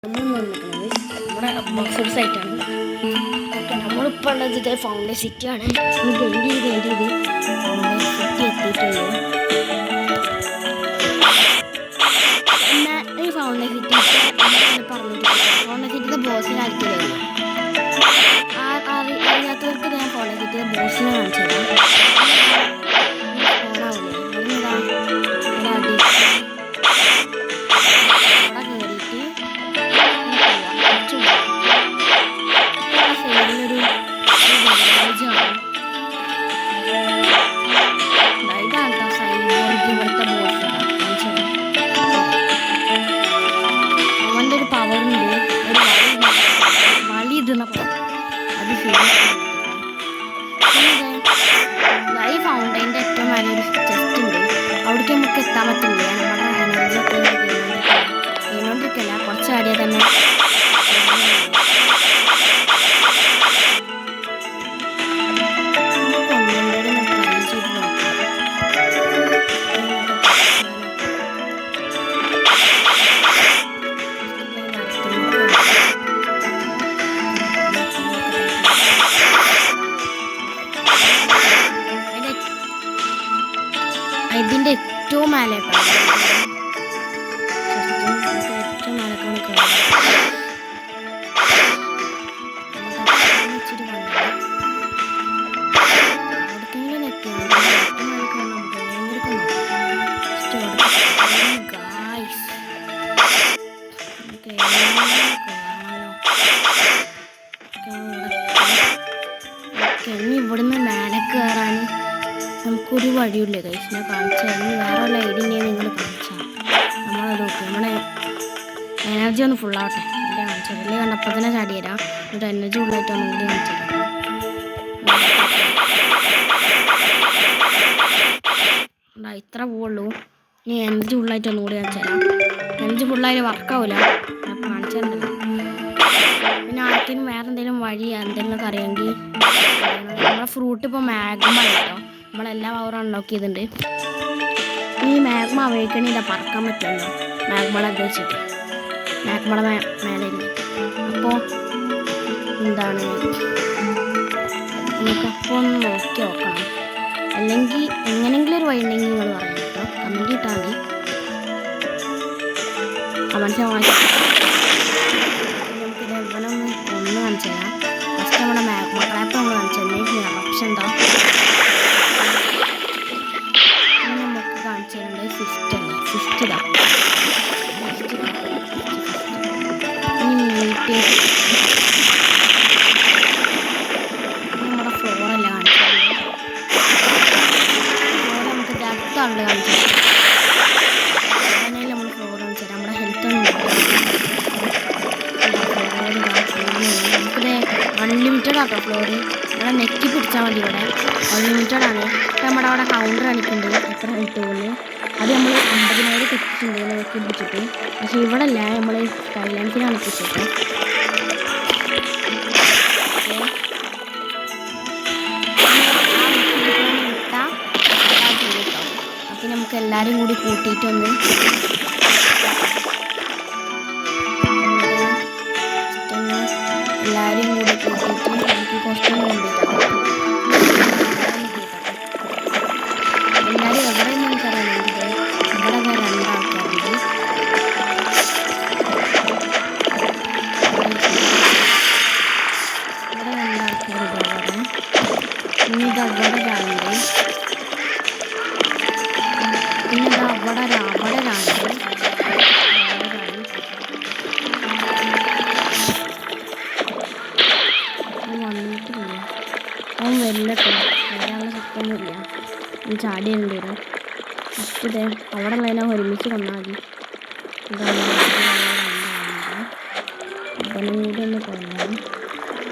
നമ്മുടെ boxer സൈറ്റാണ്. Okay, നമ്മളിപ്പോൾ ഉള്ളത് ഫൗണ്ടൻ സിറ്റിയാണ്. ഫൗണ്ടൻ സിറ്റി എത്തിയിട്ടുണ്ട്. എന്നാൽ ഈ ഫൗണ്ടൻ സിറ്റി പറഞ്ഞിട്ട് ഫൗണ്ടൻ സിറ്റിയുടെ ബോസിനെ ആയിരിക്കില്ല. അറിയാത്തവർക്ക് ഞാൻ ഫൗണ്ടൻ സിറ്റിയുടെ ബോസിനെ കാണിച്ചു തരാം. ഈ ഫൗണ്ടൈൻ്റെ ഏറ്റവും വലിയൊരു ചെസ്റ്റ് ഉണ്ട്. അവിടേക്ക് നമുക്ക് എത്താൻ പറ്റില്ല. നമ്മുടെ എനർജി ഒക്കെ ചെയ്തുകൊണ്ടിരിക്കില്ല. കുറച്ച് കാര്യം തന്നെ ഇതിൻ്റെ ഏറ്റവും മേലേക്കാണ് ഇനി ഇവിടുന്ന് മേലെ കയറാൻ നമുക്കൊരു വഴിയില്ല. കഴിച്ചിനെ കാണിച്ചാൽ ഇനി വേറെ വല്ല ഐഡിയ നിങ്ങൾ കാണിച്ചാൽ നമ്മളത് നോക്കി നമ്മുടെ എനർജി ഒന്ന് ഫുള്ളാവട്ടെ. എൻ്റെ കാണിച്ചാൽ വലിയ കണ്ടപ്പോൾ തന്നെ ചാടി തരാം. എന്നിട്ട് എനർജി ഫുള്ളായിട്ട് ഒന്നും കൂടി കാണിച്ചു തരാം. ഇത്ര പോവുള്ളൂ. ഇനി എനർജി ഫുള്ളായിട്ട് ഒന്നും കൂടി കാണിച്ചു തരാം. എനർജി ഫുള്ളായിട്ട് വർക്കാവില്ല. ഞാൻ കാണിച്ചു തരുന്നില്ല. പിന്നെ ആർക്കെങ്കിലും വേറെ എന്തെങ്കിലും വഴി എന്തെങ്കിലുമൊക്കെ അറിയാമെങ്കിൽ നമ്മുടെ ഫ്രൂട്ട് ഇപ്പോൾ മാഗ്മ കേട്ടോ. നമ്മളെല്ലാം പവറും അൺലോക്ക് ചെയ്തിട്ടുണ്ട്. ഈ മാഗ്മ അവയ്ക്കണില്ല, പറക്കാൻ പറ്റുമല്ലോ മാഗ്മളെ വെച്ചിട്ട്. മാഗ്മളെ മേലെ അപ്പോൾ എന്താണ് നമുക്കപ്പോൾ ഒന്ന് നോക്കി നോക്കണം. അല്ലെങ്കിൽ എങ്ങനെയെങ്കിലും ഒരു വഴി ഉണ്ടെങ്കിൽ നിങ്ങൾ പറയാം കേട്ടോ. കമൻറ്റ് ഇട്ടാൽ മതി. കമൻസ് നമുക്കിത് എവിടെ ഒന്ന് കാണിച്ചു തരാം. ഫസ്റ്റ് നമ്മുടെ മാഗ്മ ക്രാപ്പ് നമ്മൾ കാണിച്ചു തന്നെ ഓപ്ഷൻ എന്താ നമുക്ക് കാണിച്ചു തരുന്നത് ഫിസ്റ്റ് അല്ലേ. ഫിസ്റ്റ് ഇതാ നമ്മുടെ ഫ്ലോറല്ല കാണിച്ചു തരുന്നത്. ഫ്ലോർ നമുക്ക് അടുത്താണല്ലോ കാണിച്ചു തരാം. നമ്മൾ ഫ്ലോർ കാണിച്ചു തരാം. നമ്മുടെ ഹെൽത്ത് ഒന്നും നമുക്കിത് അൺലിമിറ്റഡ് ആട്ടോ ഫ്ലോറ്. ഇവിടെ നെറ്റി പിടിച്ചാൽ മതി. ഇവിടെ അൺലിമിറ്റഡ് ആണ്. ഇപ്പം നമ്മുടെ അവിടെ കൗണ്ടർ കാണിക്കുന്നുണ്ട് എത്ര ഹെൽത്ത് പോലെ. അത് നമ്മൾ 50,000 തെറ്റിച്ചിട്ടുണ്ട് ഇങ്ങനെ നെറ്റി പിടിച്ചിട്ട്. പക്ഷേ ഇവിടെ അല്ല, നമ്മൾ സ്കൈലാൻസിലാണ് പിടിച്ചിട്ട്. അപ്പം നമുക്ക് എല്ലാവരും കൂടി കൂട്ടിയിട്ടൊന്ന് എല്ലാവരും കൂടി കൂട്ടിയിട്ട് നമുക്ക് കുറച്ചൊന്നും കൊണ്ടുപോയിട്ടാണ്. എല്ലാവരും എവിടെ നമുക്കറിയാമെങ്കിൽ ഇവിടെ രണ്ടാൾക്കാരുണ്ട്. ഇവിടെ രണ്ടാൾക്കാരുണ്ട്. അവിടെ ഇനി ഇത് അവിടെ ഒരാളുണ്ട്. പിന്നെ ഇത് അവിടെ ഒരാളുണ്ട്. വന്നിട്ടില്ല. അവൻ വരില്ലട്ടോ. വരാനുള്ള ശക്തിയൊന്നുമില്ല. ചാടി വരും. ഇതേ അവിടെ ഉള്ളതിനെ ഒരുമിച്ച് വന്നാൽ മതി. ഇവനും കൂടി ഒന്ന് കൊല്ലാം.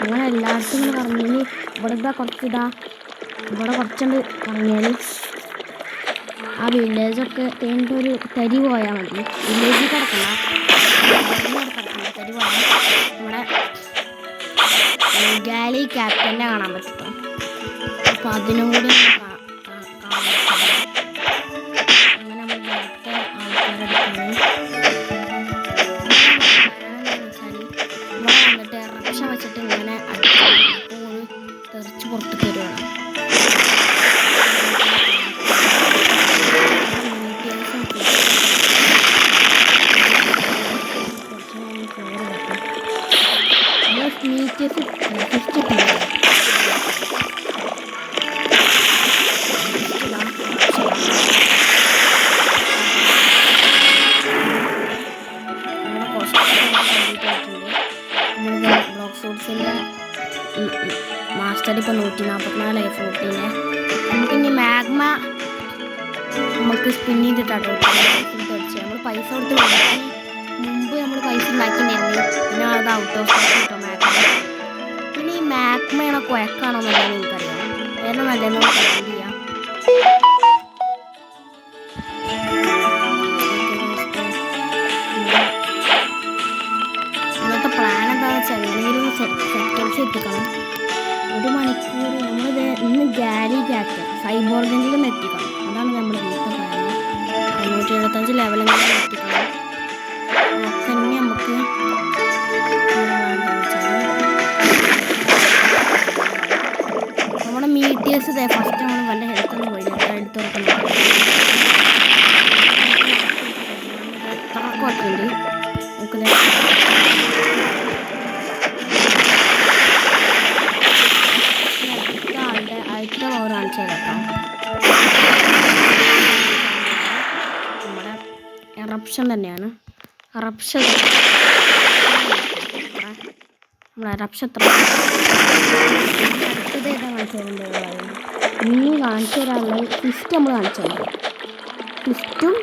അങ്ങനെ എല്ലായിടത്തും ഇങ്ങനെ പറഞ്ഞാൽ ഇവിടെ കുറച്ചിതാ ഇവിടെ കുറച്ചുണ്ട് പറഞ്ഞാൽ ആ വില്ലേജൊക്കെ തേണ്ട ഒരു തരി പോയാൽ മതി. വില്ലേജിൽ കിടക്കണ്ട, തരി പോയാൽ നമ്മുടെ ഗാലി ക്യാപ്റ്റനെ കാണാൻ പറ്റും. അപ്പോൾ അതിനും കൂടി അങ്ങനെ നമ്മൾ നേരത്തെ ആൾക്കാരെടുക്കുന്നത് മീറ്റേഴ്സ് ഫിസ്റ്റ് ഇട്ടില്ല. ബ്ലോക്ക് ഫ്രൂട്ട്സിൻ്റെ മാസ്റ്റർ ഇപ്പോൾ 144 ഫ്രൂട്ടിനെ നമുക്കിനി മാഗ്മ നമുക്ക് സ്പിൻ ചെയ്തിട്ടാട്ടോ അടിച്ച് നമ്മൾ പൈസ കൊടുത്ത് കൊടുക്കാൻ മുമ്പ് നമ്മൾ പൈസ ഉണ്ടാക്കിയിട്ടുണ്ടായിരുന്നു. പിന്നെ അത് ഔട്ട് ഓഫ് സ്റ്റോക്ക് കിട്ടും മാഗ്മ. പിന്നെ ഈ മാഗ്മയാണോ കുഴക്കാണോ എന്നുള്ളത് എനിക്കറിയാം. വേറെ നല്ലതെന്ന് കമൻറ്റ് ചെയ്യാം. ഇന്നത്തെ പ്ലാൻ എന്താണെന്ന് വെച്ചാൽ എങ്ങനെയെങ്കിലും സെറ്റൽസ് എത്തിക്കണം. 1 മണിക്കൂർ നമ്മളിത് ഇന്ന് ഗാലി ക്യാറ്റ് സൈബോർഗെങ്കിലും എത്തിക്കണം. അതാണ് നമ്മുടെ ഇന്നത്തെ പ്ലാൻ. 575 ലെവലെങ്കിലും എത്തിക്കണം. പിന്നെ നമുക്ക് നമ്മുടെ മീറ്റേഴ്സ് ഫസ്റ്റ് നമ്മൾ വല്ല ഹെൽത്തൊന്നും പോയി ഹെൽത്ത് തുറക്കണം. എത്രയൊക്കെ ഉണ്ട് നമുക്ക് അടുത്ത ഓരോ കാണിച്ചു തരാം. നമ്മുടെ എറപ്ഷൻ തന്നെയാണ്. എറപ്ഷൻ നമ്മൾ എറപ്ഷൻ അടുത്തത് ഏതാ കാണിച്ചു തരുന്നത്? ഇനി കാണിച്ചു തരാനുള്ളത് ഫിസ്റ്റ് നമ്മൾ കാണിച്ചു തരാം. ഫിസ്റ്റും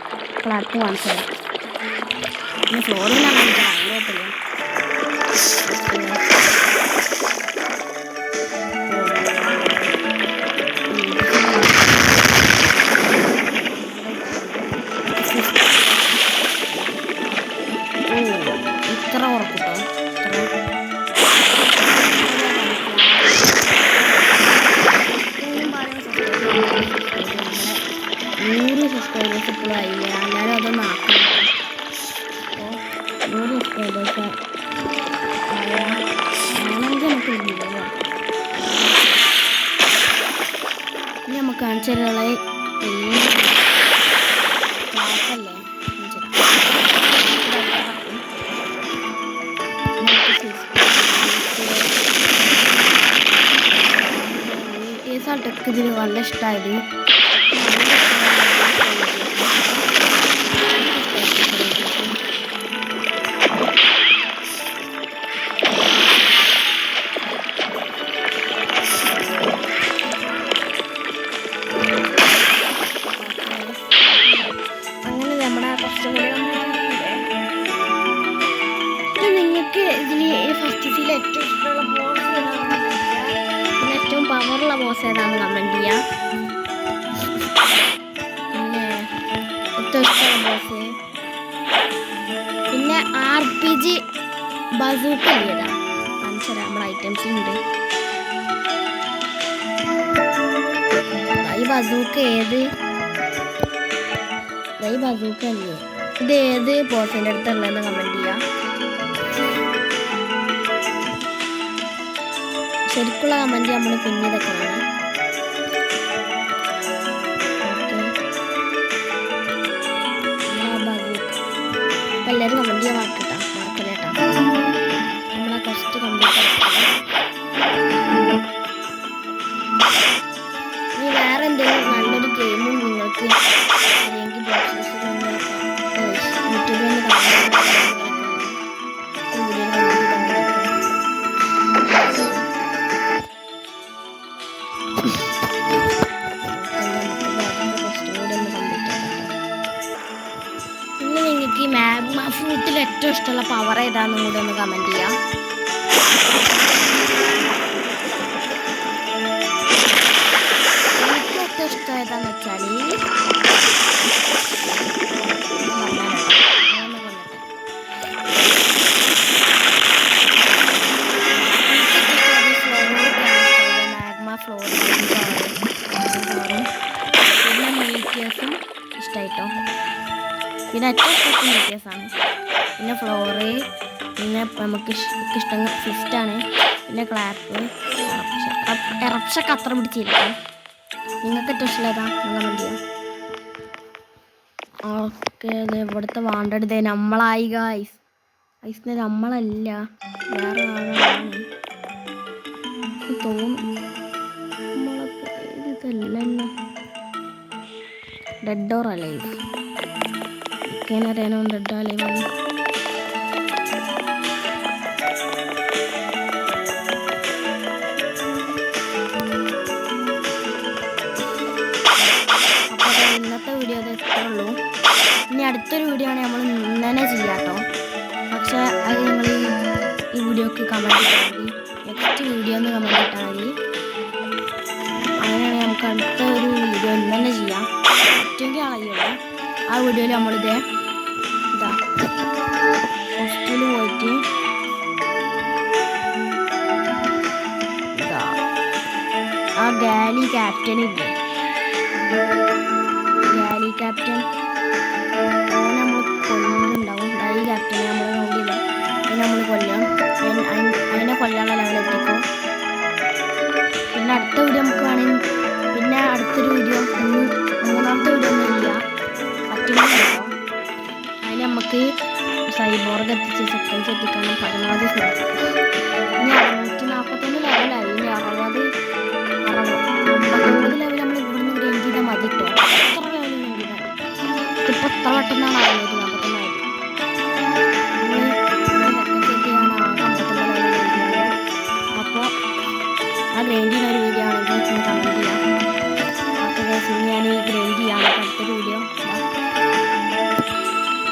ക്ലാപ്പും കാണിച്ചു തരാം. പിന്നെ ഫ്ലോറിലാണ് കാണിച്ചു തരാം. കുഴപ്പമില്ല. ഇത്ര ഉറപ്പിട്ടോ നൂറ് സബ്സ്ക്രൈബേഴ്സ് ഇപ്പോഴും ആയില്ല. എല്ലാവരും അതൊന്ന് ആക്കണം. അപ്പോൾ 100 സബ്സ്ക്രൈബേഴ്സ് ആണെങ്കിൽ നമുക്ക് ഇല്ലല്ലോ. ഇനി നമുക്ക് കാണിച്ചു തരാനുള്ള ക്ലാസ്സല്ലേ ടെക്ക് ഇതിന് നല്ല ഇഷ്ടമായത്. അങ്ങനെ നമ്മുടെ കുറച്ചും കൂടി നിങ്ങൾക്ക് ഇതിൽ ഫസ്റ്റ് സീൽ ഏറ്റവും ഇഷ്ടമുള്ള ബോസ് ഏതാണെന്ന് പിന്നെ ഏറ്റവും പവറുള്ള ബോസ് ഏതാണെന്ന് കമൻറ്റ് ചെയ്യാം. പിന്നെ ഏറ്റവും ഇഷ്ടമുള്ള ബോസ് പിന്നെ RPG ബസൂക്ക ഏതാ കാണിച്ചു തരാം. നമ്മുടെ ഐറ്റംസിലുണ്ട്. ഈ ബസൂക്ക ഈ ബസൂക്ക അല്ലേ ഇത് ഏത് ബോസിൻ്റെ അടുത്തുള്ളതെന്ന് കമൻറ്റ് ചെയ്യാം. ശരിക്കുള്ള കമൻറ്റ് നമ്മൾ പിന്നെ ഇതൊക്കെ വേണം. എല്ലാവരും കമൻറ്റ് ചെയ്യാൻ മറക്കല്ലേട്ടാ. നമ്മളെ ഫസ്റ്റ് കംപ്ലീറ്റ് ഇനി വേറെ എന്തെങ്കിലും നല്ലൊരു ഗെയിമും നിങ്ങൾക്ക് അല്ലെങ്കിൽ ബോക്സസിലൊന്ന് യൂട്യൂബിൽ ഒന്ന് കാണാൻ മാഗ്മ ഫ്രൂട്ടിൽ ഏറ്റവും ഇഷ്ടമുള്ള പവർ ഏതാണെന്നും കൂടെ ഒന്ന് കമൻറ്റ് ചെയ്യാം. എനിക്ക് ഏറ്റവും ഇഷ്ടം ഏതാന്ന് വെച്ചാൽ മാഗ്മ ഫ്ലോർ പിന്നെ മീറ്റേഴ്സും ഇഷ്ടമായിട്ടോ. പിന്നെ ഏറ്റവും ഇഷ്ടം മീറ്റേഴ്സാണ്. പിന്നെ ഫ്ലോറ് പിന്നെ നമുക്ക് ഇഷ്ടം ഫിസ്റ്റാണ്. പിന്നെ ക്ലാപ്പ് എറപ്ഷൊക്കെ അത്ര പിടിച്ചില്ല. നിങ്ങൾക്ക് ഏറ്റവും ഇഷ്ടം ഏതാ കമൻറ്റ് ചെയ്യാം. ഓക്കെ ഇവിടുത്തെ വാണ്ടഡ് നമ്മളായി ഗായ്സ്. ഐസിന് നമ്മളല്ല വേറെ ആളാണ് തോന്നുന്നു. നമ്മളെ പേര് ഇതല്ലല്ലോ. ഡെഡ് ഓർ അലൈവ് അറിയാനോ ഡെഡ് അലൈവ് ആണ്. അപ്പോൾ ഇന്നത്തെ വീഡിയോ അത് എത്രേ ഉള്ളൂ. ഇനി അടുത്തൊരു വീഡിയോ ആണ് നമ്മൾ ഇങ്ങനെ ചെയ്യാം കേട്ടോ. പക്ഷേ അത് നിങ്ങൾ ഈ വീഡിയോക്ക് കമൻറ്റ് ഇട്ടാൽ മതി. നെക്സ്റ്റ് വീഡിയോ എന്ന് കമൻറ്റ് ഇട്ടാൽ മതി. അങ്ങനെയാണെങ്കിൽ നമുക്ക് അടുത്ത ഒരു വീഡിയോ ഇന്നെ ചെയ്യാം. പറ്റുമെങ്കിൽ ആളെയ്യല്ലോ. ആ വീഡിയോയിൽ നമ്മളിത് ഇതാ ഹോസ്റ്റലിൽ പോയിട്ട് ഇതാ ആ ഗാലി ക്യാപ്റ്റൻ ഇല്ലേ, ഗാലി ക്യാപ്റ്റൻ ഓനെ നമ്മൾ കൊല്ലുന്നുണ്ടാവും. ഈ ക്യാപ്റ്റനെ നമ്മൾ നോക്കിയില്ല, അതിനെ നമ്മൾ കൊല്ലാം. അതിനെ കൊല്ലാനുള്ള ലെവലെത്തിക്കും. പിന്നെ അടുത്ത വീഡിയോ നമുക്ക് വേണമെങ്കിൽ പിന്നെ അടുത്തൊരു വീഡിയോ മൂന്നാമത്തെ വീഡിയോ ഒന്നും ഇല്ല പറ്റുന്നുണ്ടോ. അതിന് നമുക്ക് സൈബോർഗ് എത്തിച്ച് സെക്കൻഡ്സ് എത്തിക്കണം. പരമാവധി ഇനി 641 ലെവലായി. ഇനി 59 ലെവൽ നമ്മൾ ഇവിടുന്ന് ഗ്രൈൻഡ് ചെയ്താൽ മതി കേട്ടോ. എത്ര ലെവൽ ഗ്രൈൻഡ് ചെയ്താൽ ഇതിപ്പോൾ എത്ര പെട്ടെന്നാണ് 641 ആയത്. അപ്പോൾ ആ ഗ്രൈൻഡ് ചെയ്യുന്ന ഒരു വീഡിയോ ആണെങ്കിൽ കമൻറ്റ് ചെയ്യാം. ഓക്കെ ഗൈസ്, ഞാൻ ഗ്രൈൻഡ് ചെയ്യാം അടുത്തൊരു വീഡിയോ.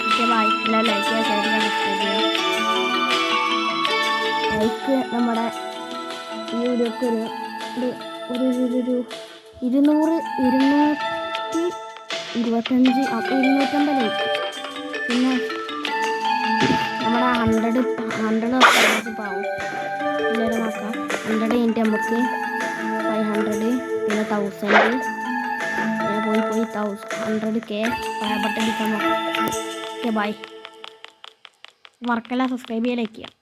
Okay bye. എല്ലാം ലൈക്ക് ചെയ്യുക, ഷെയർ ചെയ്യുക, സബ്സ്ക്രൈബ് ചെയ്യുക. ലൈക്ക് നമ്മുടെ ഈ വീഡിയോക്ക് ഒരു 225 250 ലൈക്ക്. പിന്നെ നമ്മുടെ 100 സബ്സ്ക്രൈബേഴ്സ് പാവും. എല്ലാവരും നോക്കാം. 100 കഴിഞ്ഞിട്ട് നമുക്ക് 500 പിന്നെ 1000 പിന്നെ പോയി 100K ബട്ടൺ അടിക്കാൻ നോക്കാം. Okay bye. മറക്കല്ല സബ്സ്ക്രൈബ് ചെയ്യാൻ, ലൈക്ക് ചെയ്യാം.